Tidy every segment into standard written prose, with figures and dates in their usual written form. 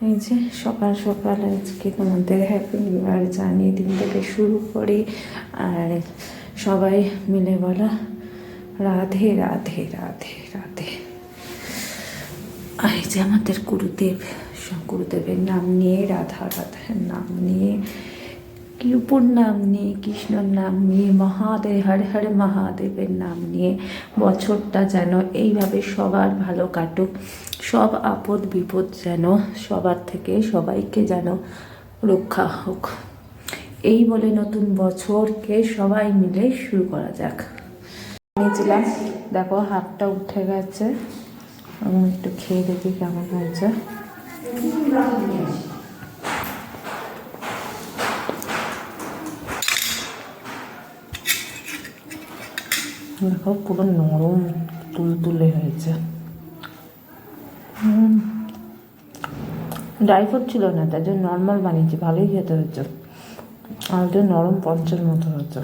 এই যে সকাল সকাল আজকে তোমাদের হ্যাপি নিউ ইয়ার জানিয়ে দিন থেকে শুরু করি। আর সবাই মিলে বলো রাধে রাধে রাধে রাধে। এই যে আমাদের গুরুদেবের নাম নিয়ে, রাধা রাধার নাম নিয়ে, কৃপুর নাম নিয়ে, কৃষ্ণর নাম নিয়ে, মহাদেব হর হর মহাদেবের নাম নিয়ে বছরটা যেন এইভাবে সবার ভালো কাটুক, সব আপদ বিপদ যেন সবার থেকে সবাইকে যেন রক্ষা হোক, এই বলে নতুন বছরকে সবাই মিলে শুরু করা যাক। নিয়েছিলাম, দেখো হাতটা উঠে গেছে, আমি একটু খেয়ে দেখি কেমন হয়েছে। দেখো পুরো নরম তুলতুলে হয়েছে। ড্রাই ফ্রুট ছিল না, তার জন্য নর্মাল বানিয়েছি, ভালোই খেতে হয়েছে। আর এটা নরম পঞ্চের মতো হয়েছে।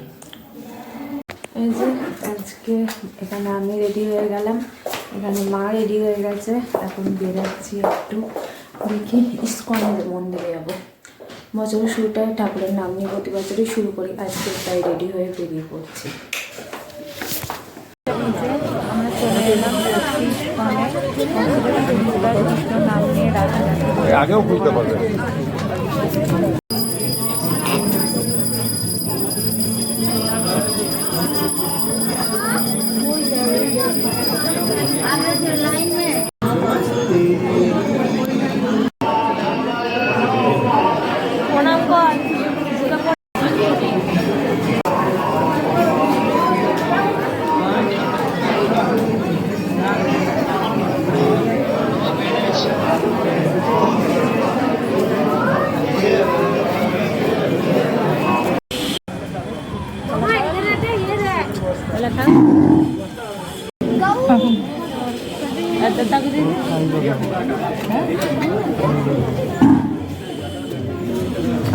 এই যে আজকে এখানে আমি রেডি হয়ে গেলাম, এখানে মা রেডি হয়ে গেছে। এখন বেরোচ্ছি একটু, দেখি ইস্কনের মন্দিরে যাবো। বছরের শুরুটায় ঠাকুরের নাম নিয়ে প্রতি বছরই শুরু করি, আজকে তাই রেডি হয়ে বেরিয়ে পড়ছি। আমরা চলে এলাম নাম নিয়ে রাধা আগেও বুঝতে পারবে।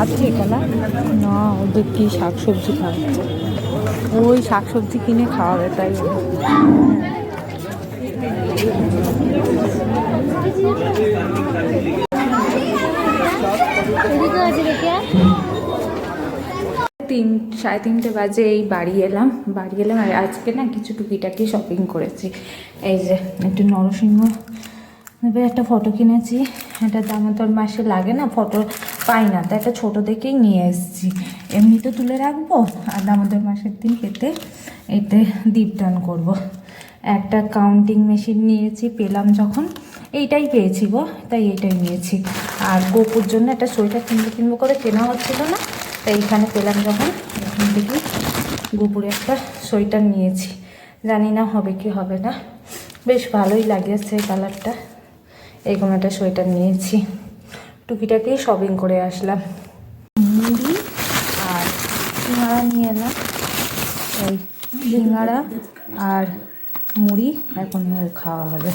আজকে না ওদের কি শাকসবজি খাওয়াচ্ছে, ওই শাকসবজি কিনে খাওয়াবে তাই। সাড়ে তিনটে বাজে এই বাড়ি এলাম আর আজকে না কিছু টুকিটাকি শপিং করেছি। এই যে একটু নরসিংহ একটা ফটো কিনেছি, এটা দামোদর মাসে লাগে না, ফটো পাই না, তাই একটা ছোটো দেখেই নিয়ে এসেছি। এমনি তো তুলে রাখবো, আর দামোদর মাসের দিন কেটে এতে দীপদান করব। একটা কাউন্টিং মেশিন নিয়েছি, পেলাম যখন এইটাই পেয়েছি গো, তাই এইটাই নিয়েছি। আর গোপুর জন্য একটা সোয়েটার কিনবো করে কেনা হচ্ছিল না, তাই এইখানে পেলাম যখন, এখান থেকে গোপুরে একটা সোয়েটার নিয়েছি। জানি না হবে কি হবে না, বেশ ভালোই লাগেছে কালারটা। এরকম একটা সোয়েটার নিয়েছি, টুকিটাকেই শপিং করে আসলাম। মুড়ি আর সিঙ্গাড়া নিয়ে এলাম, এই সিঙ্গাড়া আর মুড়ি এখন খাওয়া হবে।